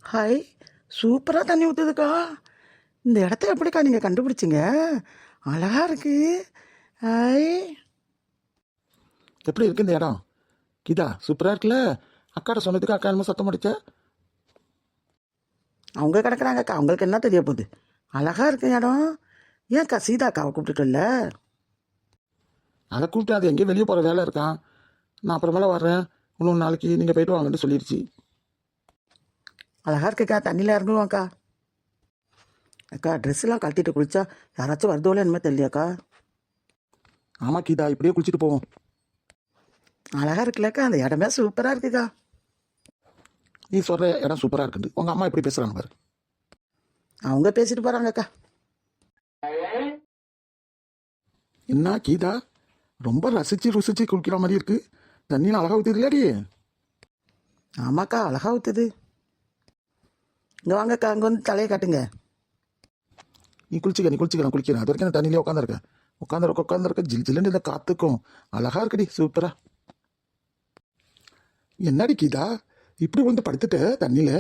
Hi, சூப்பராக தண்ணி ஊற்றுதுக்கா. இந்த இடத்த எப்படிக்கா நீங்கள் கண்டுபிடிச்சிங்க? அழகா இருக்கு. ஹாய், எப்படி இருக்கு இந்த இடம்? கீதா சூப்பராக இருக்குல்ல. அக்காட்ட சொன்னதுக்கு அக்கா என்னமோ சத்தம் அடிச்ச. அவங்க கிடக்குறாங்கக்கா, அவங்களுக்கு என்ன தெரிய போகுது? அழகா இருக்கு இடம். ஏன்க்கா சீதா அக்காவை கூப்பிட்டுட்டுல்ல? அதை கூப்பிட்டு அது எங்கேயும் வெளியே போகிற வேலை இருக்கான். நான் அப்புறமேல வர்றேன், இன்னொரு நாளைக்கு நீங்கள் போயிட்டு வாங்கன்னு சொல்லிடுச்சு. அழகா இருக்குக்கா, தண்ணியில் இறங்குவோம்க்கா. அக்கா ட்ரெஸ்ஸெல்லாம் கழட்டிட்டு குளிச்சா யாராச்சும் வருதோல என்னமே தெரியலையாக்கா? ஆமாம் கீதா, இப்படியே குளிச்சுட்டு போவோம். அழகா இருக்குல்லக்கா, அந்த இடமே சூப்பராக இருக்குக்கா. நீ சொல்கிற இடம் சூப்பராக இருக்குது. உங்கள் அம்மா எப்படி பேசுகிறாங்க பாரு. அவங்க பேசிட்டு போகிறாங்கக்கா. என்ன கீதா, ரொம்ப ரசித்து ருசிச்சு குளிக்கிற மாதிரி இருக்கு. தண்ணியில் அழகாக ஊற்றுது இல்லடி? ஆமாக்கா, அழகா ஊற்றுது. இங்கே வாங்கக்கா, அங்கே வந்து தலையை காட்டுங்க. நீ குளிச்சுக்க, நீ குளிச்சுக்க, நான் குளிக்கிறேன். அது வரைக்கும் நான் தண்ணியிலே உட்காந்துருக்கேன். உட்காந்துருக்க ஜில் ஜில்லுன்னு இந்த காத்துக்கும் அழகா இருக்குடி, சூப்பரா. என்னடி கீதா, இப்படி வந்து படுத்துட்ட தண்ணியில?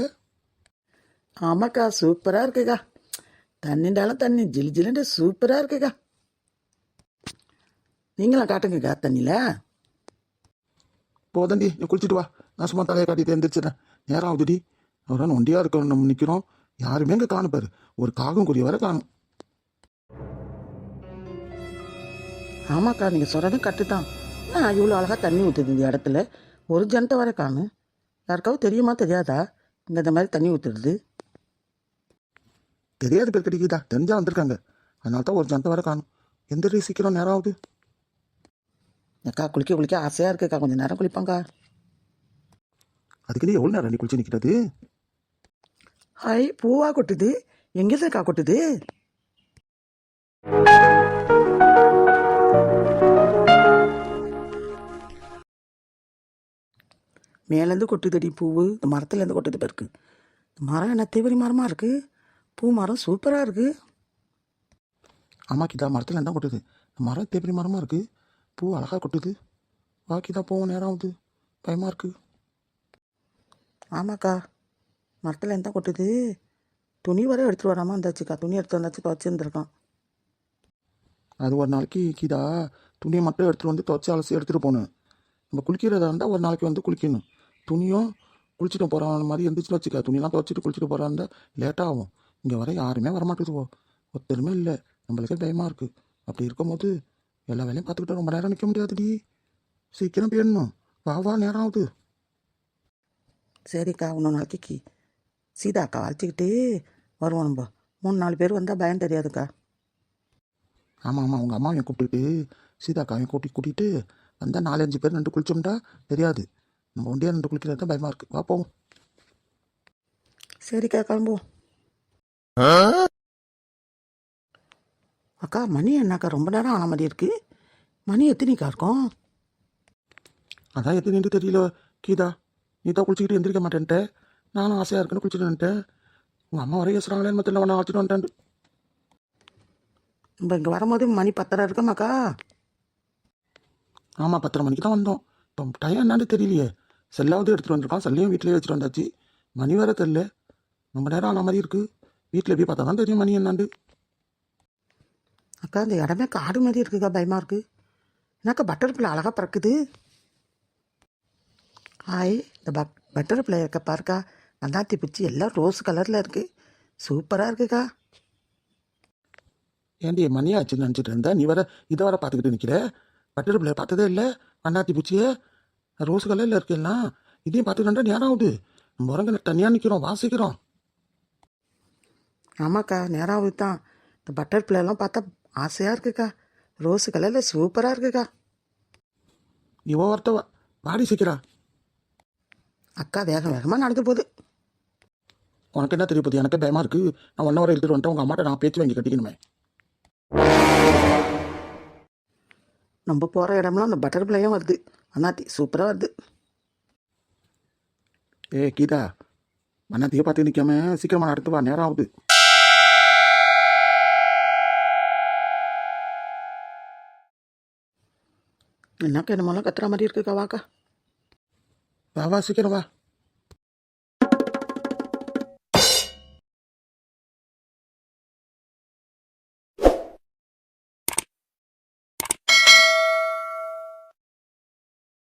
ஆமாக்கா, சூப்பராக இருக்குக்கா. தண்ணிண்டாலும் தண்ணி ஜிலு ஜிலுண்டு சூப்பராக இருக்குக்கா. நீங்களாம் காட்டுங்கக்கா தண்ணியில். போதண்டி, நீ குளிச்சுட்டு வா. நான் சும்மா தலையை காட்டிட்டு எழுந்திரிச்சிடறேன். நேரம் ஆகுதுடி. அவரான் ஒண்டியாக இருக்கணும், நம்ம நிற்கிறோம். யாருமே இங்கே காணும் பாரு. ஒரு காகம் குருவி வர காணும். ஆமாக்கா, நீங்கள் சொல்கிறதும் கட்டு தான். நான் இவ்வளோ அழகாக தண்ணி ஊற்றுது இந்த இடத்துல. ஒரு ஜனத்தை வர காணும். யாருக்காவது தெரியுமா தெரியாதா இங்கே இந்த மாதிரி தண்ணி ஊற்றுறது? தெரியாது பேர் கிடைக்குதா, தெரிஞ்சா வந்திருக்காங்க. அதனால தான் ஒரு ஜனத்தை வர காணும். எந்த சீக்கிரம் நேரம் ஆகுது. அக்கா குளிக்க குளிக்க ஆசையாக இருக்குக்கா, கொஞ்சம் நேரம் குளிப்பாங்க்கா. அதுக்கு நீ எவ்வளோ நேரம் நீ குளிச்சு நிற்கிறது? ஹாய், பூவாக கொட்டுது. எங்கேருந்துக்கா கொட்டுது? மேலேருந்து கொட்டுதடி பூவு. இந்த மரத்துலேருந்து கொட்டுது பிறகு. இந்த மரம் என்ன தேவரி மரமாக இருக்குது. பூ மரம் சூப்பராக இருக்குது. ஆமாம் கீதா, மரத்தில் என்ன கொட்டுது? மரம் தேப்படி மரமாக இருக்குது. பூ அழகாக கொட்டுது. வா கீதா, போவோம், நேரம் ஆகுது. பயமாக இருக்குது. ஆமாக்கா, மரத்தில் என்ன கொட்டுது. துணி வர எடுத்துகிட்டு வராமல் இருந்தாச்சுக்கா. துணி எடுத்து வந்தாச்சு, துவச்சிருந்துருக்கான். அது ஒரு நாளைக்கு கீதா, துணியை மட்டும் எடுத்துகிட்டு வந்து துவச்சி அலசி எடுத்துகிட்டு போகணும். நம்ம குளிக்கிறதா இருந்தால் ஒரு நாளைக்கு வந்து குளிக்கணும். துணியும் குளிச்சுட்டு போகிற மாதிரி இருந்துச்சுன்னு வச்சுக்கா. துணியெலாம் துவச்சிட்டு குளிச்சுட்டு போகிறா இருந்தால் லேட்டாக ஆகும். இங்கே வர யாருமே வரமாட்டேதுவோ. ஒருத்தருமே இல்லை. நம்மளுக்கே பயமாக இருக்குது. அப்படி இருக்கும்போது எல்லா வேலையும் பார்த்துக்கிட்டு ரொம்ப நேரம் நிற்க முடியாதுடி. சீக்கிரம் போயிடணும். வா வா, நேரம் ஆகுது. சரிக்கா, இன்னொரு நாளைக்கு சீதா அக்கா அழைச்சிக்கிட்டு வருவோம். நம்ம 3-4 பேர் வந்தால் பயம் தெரியாதுக்கா. ஆமாம் ஆமாம், உங்கள் அம்மாவையும் கூப்பிட்டுட்டு சீதாக்காவையும் கூட்டிகிட்டு வந்தால் 4-5 பேர் நின்று குளிச்சோம்டா தெரியாது. நம்ம ஒண்டியாக நின்று குளிக்கிறது தான் பயமாக இருக்குது. வா போவோம். சரிக்கா, கிளம்புவோம். அக்கா மணி என்னக்கா ரொம்ப நேரம் ஆன மாதிரி இருக்குது. மணி எத்தனைக்கா இருக்கும்? அதான் எத்தனை தெரியல கீதா. நீ தான் குளிச்சுக்கிட்டு எந்திரிக்க மாட்டேன்ட்ட. நானும் ஆசையாக இருக்குன்னு குளிச்சுட்டு உங்கள் அம்மா வரைய சொல்கிறாங்களேன்னு தெரியல, நான் வச்சுட்டு வந்துட்டேன். நம்ம இங்கே வரும்போது மணி 10:30 இருக்கமாக்கா. ஆமாம், 10:30 மணிக்கு தான் வந்தோம். இப்போ டைம் என்னான்னு தெரியலையே. செல்லாவது எடுத்துகிட்டு வந்திருக்கான். செல்லையும் வீட்டிலேயே வச்சுட்டு வந்தாச்சு. மணி வேறு தெரில. ரொம்ப நேரம் ஆன மாதிரி இருக்குது. வீட்டில் போய் பார்த்தா தான் தெரியும் மணி என்னாண்டு. அக்கா இந்த இடமே காடு மாதிரி இருக்குக்கா, பயமாக இருக்குது. என்னக்கா பட்டர்ஃப்ளை அழகாக பறக்குது. ஹாய், இந்த பட்டர்ஃப்ளை இருக்க பாருக்கா. நந்தாத்தி பிடிச்சி எல்லாம் ரோஸ் கலரில் இருக்குது. சூப்பராக இருக்குக்கா. ஏன்டி மணியாச்சுன்னு நினச்சிட்டு இருந்தா நீ வர இதை வர பார்த்துக்கிட்டு நிற்கிற. பட்டர் பிள்ளைய பார்த்ததே இல்லை. அண்ணாத்தி பூச்சியே ரோஸ் கலரில் இருக்குல்லாம். இதையும் பார்த்துக்கிட்டா நேரம் ஆகுது. நம்ம உரங்க தனியாக நிற்கிறோம், வாசிக்கிறோம். ஆமாக்கா, நேரம் ஆகுது தான். இந்த பட்டர்ஃப்ளைலாம் பார்த்தா ஆசையாக இருக்குக்கா. ரோஸ் கலரில் சூப்பராக இருக்குக்கா. நீ ஒவ்வொருத்தவ வாடி சீக்கிறா. அக்கா வேகம் வேகமாக நடந்து போகுது. உனக்கு என்ன தெரிய போகுது? எனக்கு பயமாக இருக்குது. நான் 1 ஹவர் எடுத்துகிட்டு வந்துட்டேன். உங்கள் அம்மாட்ட நான் பேச்சு வாங்கி கட்டிக்கணுமே. நம்ம போகிற இடம்லாம் அந்த பட்டர்ஃப்ளையும் வருது. அண்ணாத்தி சூப்பராக வருது. கீதா, அண்ணாத்தியை பார்த்து நிற்காம சீக்கிரமாக நடத்து வா, நேரம் ஆகுது. என்னக்கா என்னமெல்லாம் கத்துற மாதிரி இருக்குக்கா. வாக்கா. வா வா, சீக்கிரம் வா.